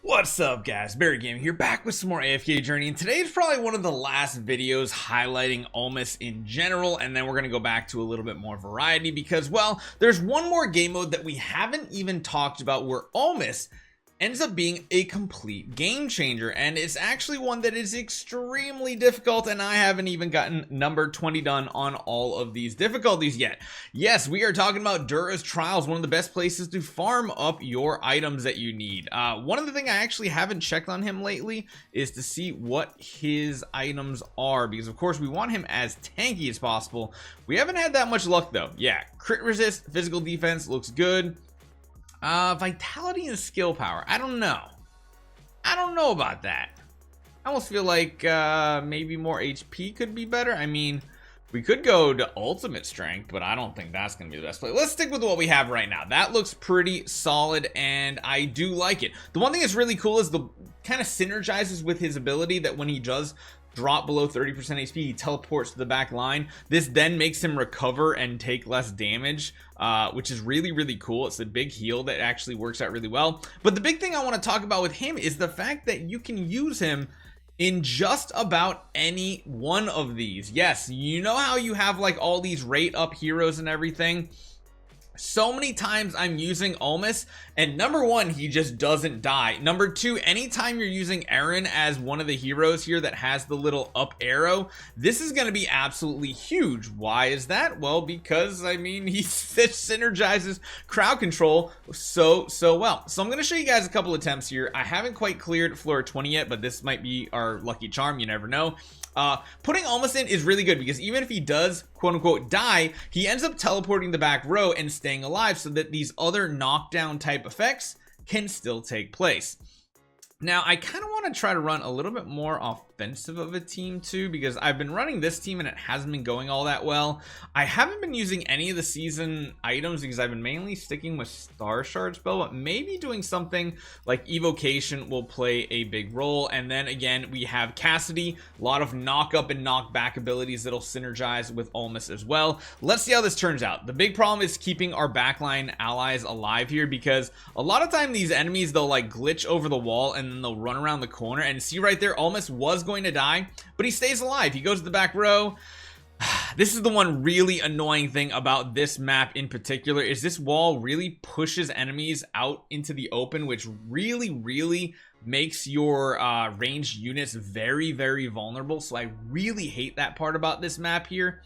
What's up guys, Barry Gaming here, back with some more AFK Journey, and today is probably one of the last videos highlighting Ulmus in general, and then we're going to go back to a little bit more variety because, well, there's one more game mode that we haven't even talked about where Ulmus ends up being a complete game changer, and it's actually one that is extremely difficult, and I haven't even gotten number 20 done on all of these difficulties yet. Yes, we are talking about Dura's Trials, one of the best places to farm up your items that you need. One of the things I actually haven't checked on him lately is to see what his items are, because of course we want him as tanky as possible. We haven't had that much luck though. Yeah, crit resist, physical defense looks good. Vitality and skill power, I don't know about that. I almost feel like maybe more HP could be better. I mean, we could go to ultimate strength, but I don't think that's gonna be the best play. Let's stick with what we have right now. That looks pretty solid and I do like it. The one thing that's really cool is the kind of synergizes with his ability that when he does drop below 30% HP, he teleports to the back line. This then makes him recover and take less damage, which is really cool. It's a big heal that actually works out really well. But the big thing I want to talk about with him is the fact that you can use him in just about any one of these. Yes, you know how you have like all these rate up heroes and everything. So many times I'm using Ulmus, and number one, he just doesn't die. Number two, anytime you're using Aaron as one of the heroes here that has the little up arrow, this is going to be absolutely huge. Why is that? Well, because I mean, he synergizes crowd control so well. So I'm going to show you guys a couple attempts here. I haven't quite cleared floor 20 yet, but this might be our lucky charm. You never know. Putting Ulmus in is really good because even if he does quote unquote die, he ends up teleporting the back row and staying alive so that these other knockdown type effects can still take place. Now I kind of want to try to run a little bit more offensive of a team too, because I've been running this team and it hasn't been going all that well. I haven't been using any of the season items because I've been mainly sticking with Star Shard spell, but maybe doing something like Evocation will play a big role. And then again, we have Cassidy, a lot of knock up and knock back abilities that'll synergize with Ulmus as well. Let's see how this turns out. The big problem is keeping our backline allies alive here, because a lot of time these enemies, they'll like glitch over the wall and then they'll run around the corner, and see right there, Ulmus was going to die, but he stays alive. He goes to the back row. This is the one really annoying thing about this map in particular, is this wall really pushes enemies out into the open, which really makes your ranged units very vulnerable. So I really hate that part about this map here.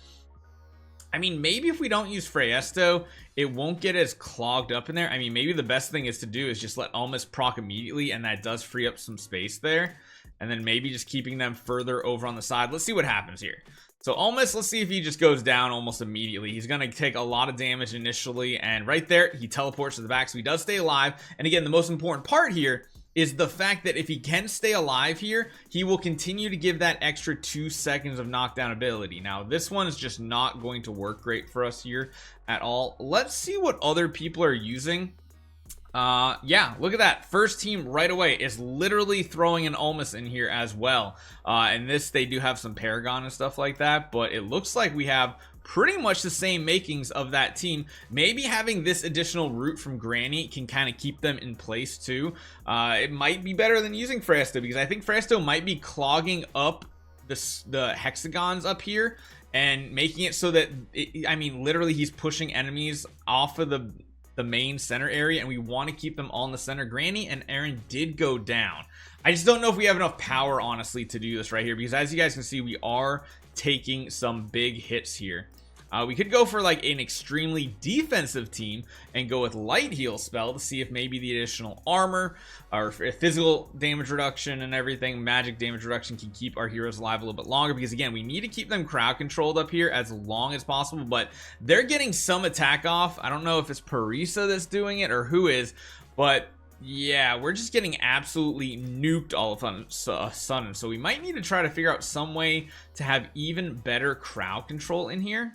I mean, maybe if we don't use Freyasto, it won't get as clogged up in there. I mean, maybe the best thing is to do is just let Ulmus proc immediately, and that does free up some space there. And then maybe just keeping them further over on the side. Let's see what happens here. So Ulmus, let's see if he just goes down almost immediately. He's going to take a lot of damage initially, and right there, he teleports to the back, so he does stay alive. And again, the most important part here is the fact that if he can stay alive here, he will continue to give that extra 2 seconds of knockdown ability. Now, this one is just not going to work great for us here at all. Let's see what other people are using. Yeah, look at that. First team right away is literally throwing an Ulmus in here as well. And this, they do have some Paragon and stuff like that, but it looks like we have pretty much the same makings of that team. Maybe having this additional root from Granny can kind of keep them in place too. It might be better than using Freyasto, because I think Freyasto might be clogging up the hexagons up here and making it so that I mean, literally he's pushing enemies off of the main center area, and we want to keep them all in the center. Granny and Aaron did go down. I just don't know if we have enough power, honestly, to do this right here, because as you guys can see, we are taking some big hits here. We could go for like an extremely defensive team and go with light heal spell to see if maybe the additional armor or physical damage reduction and everything, magic damage reduction, can keep our heroes alive a little bit longer, because again, we need to keep them crowd controlled up here as long as possible. But they're getting some attack off. I don't know if it's Parisa that's doing it or who is, but yeah, we're just getting absolutely nuked all of a sudden. So we might need to try to figure out some way to have even better crowd control in here.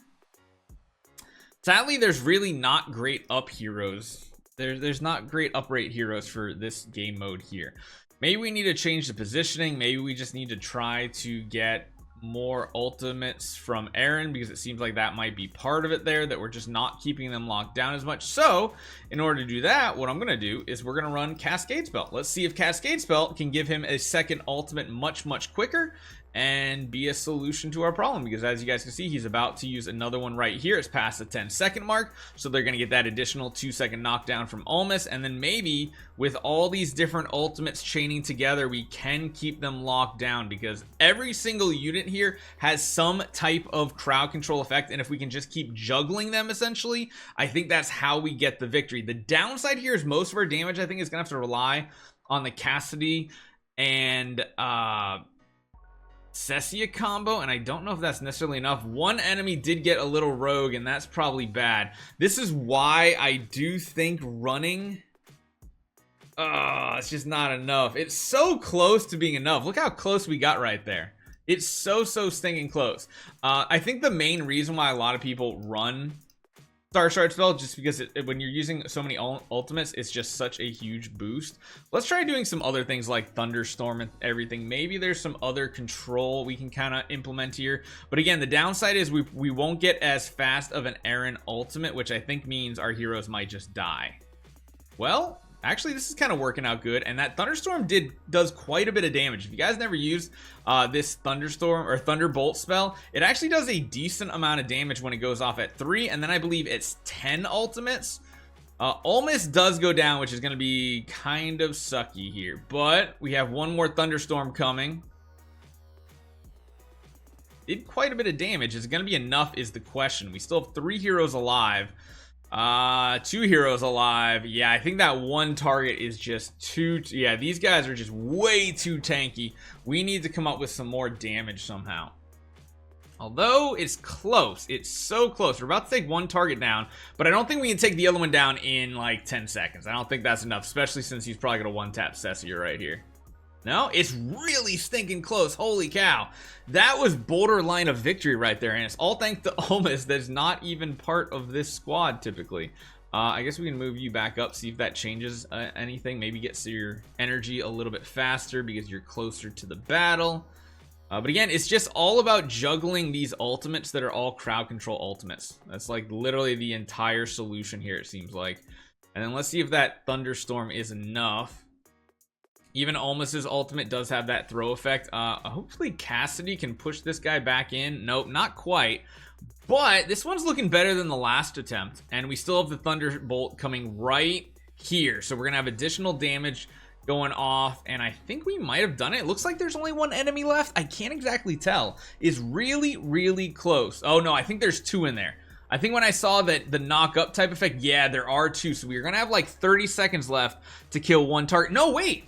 Sadly, there's really not great up heroes. There's not great up rate heroes for this game mode here. Maybe we need to change the positioning. Maybe we just need to try to get more ultimates from Aaron, because it seems like that might be part of it there, that we're just not keeping them locked down as much. So in order to do that, what I'm gonna do is we're gonna run Cascade Spell. Let's see if Cascade Spell can give him a second ultimate much quicker and be a solution to our problem, because as you guys can see, he's about to use another one right here. It's past the 10-second mark, so they're gonna get that additional 2-second knockdown from Ulmus, and then maybe with all these different ultimates chaining together, we can keep them locked down, because every single unit here has some type of crowd control effect, and if we can just keep juggling them, essentially, I think that's how we get the victory. The downside here is most of our damage, I think, is gonna have to rely on the Cassidy and Cessia combo, and I don't know if that's necessarily enough. One enemy did get a little rogue, and that's probably bad. This is why I do think running, it's just not enough. It's so close to being enough. Look how close we got right there. It's so stinking close. I think the main reason why a lot of people run Star Shard Spell, just because when you're using so many ultimates, it's just such a huge boost. Let's try doing some other things like Thunderstorm and everything. Maybe there's some other control we can kind of implement here. But again, the downside is we won't get as fast of an Aaron ultimate, which I think means our heroes might just die. Well, actually, this is kind of working out good, and that Thunderstorm does quite a bit of damage. If you guys never used this Thunderstorm or Thunderbolt spell, it actually does a decent amount of damage when it goes off at 3, and then I believe it's 10 ultimates. Ulmus does go down, which is going to be kind of sucky here, but we have one more Thunderstorm coming. Did quite a bit of damage. Is it going to be enough is the question. We still have 3 heroes alive. 2 heroes alive. Yeah, I think that one target is just too, yeah, these guys are just way too tanky. We need to come up with some more damage somehow. Although it's close, it's so close. We're about to take one target down, but I don't think we can take the other one down in like 10 seconds. I don't think that's enough, especially since he's probably gonna one-tap Cessia right here. No, it's really stinking close. Holy cow. That was borderline of victory right there, and it's all thanks to Ulmus that's not even part of this squad typically. I guess we can move you back up, see if that changes anything. Maybe gets your energy a little bit faster because you're closer to the battle. But again, it's just all about juggling these ultimates that are all crowd control ultimates. That's like literally the entire solution here, it seems like. And then let's see if that Thunderstorm is enough. Even Ulmus's ultimate does have that throw effect. Hopefully Cassidy can push this guy back in. Nope, not quite. But this one's looking better than the last attempt. And we still have the Thunderbolt coming right here. So we're going to have additional damage going off. And I think we might have done it. It looks like there's only one enemy left. I can't exactly tell. It's really close. Oh, no, I think there's 2 in there. I think when I saw that the knock up type effect, yeah, there are 2. So we're going to have like 30 seconds left to kill one target. No, wait.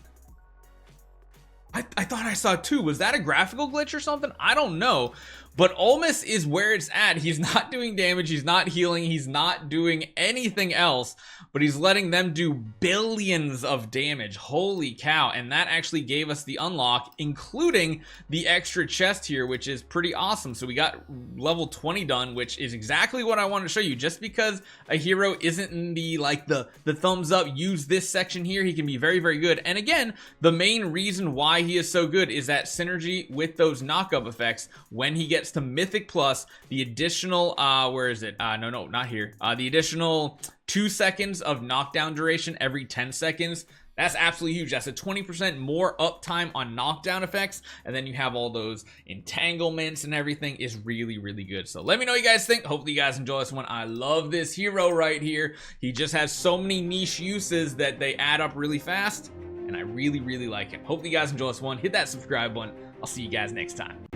I thought I saw 2. Was that a graphical glitch or something? I don't know. But Ulmus is where it's at. He's not doing damage. He's not healing. He's not doing anything else. But he's letting them do billions of damage. Holy cow. And that actually gave us the unlock, including the extra chest here, which is pretty awesome. So we got level 20 done, which is exactly what I wanted to show you. Just because a hero isn't in the, like, the thumbs up, use this section here, he can be very good. And again, the main reason why he is so good is that synergy with those knock-up effects. When he gets to Mythic Plus, the additional, where is it? No, not here. The additional 2 seconds of knockdown duration every 10 seconds. That's absolutely huge. That's a 20% more uptime on knockdown effects. And then you have all those entanglements and everything is really good. So let me know what you guys think. Hopefully you guys enjoy this one. I love this hero right here. He just has so many niche uses that they add up really fast. And I really like him. Hopefully you guys enjoy this one. Hit that subscribe button. I'll see you guys next time.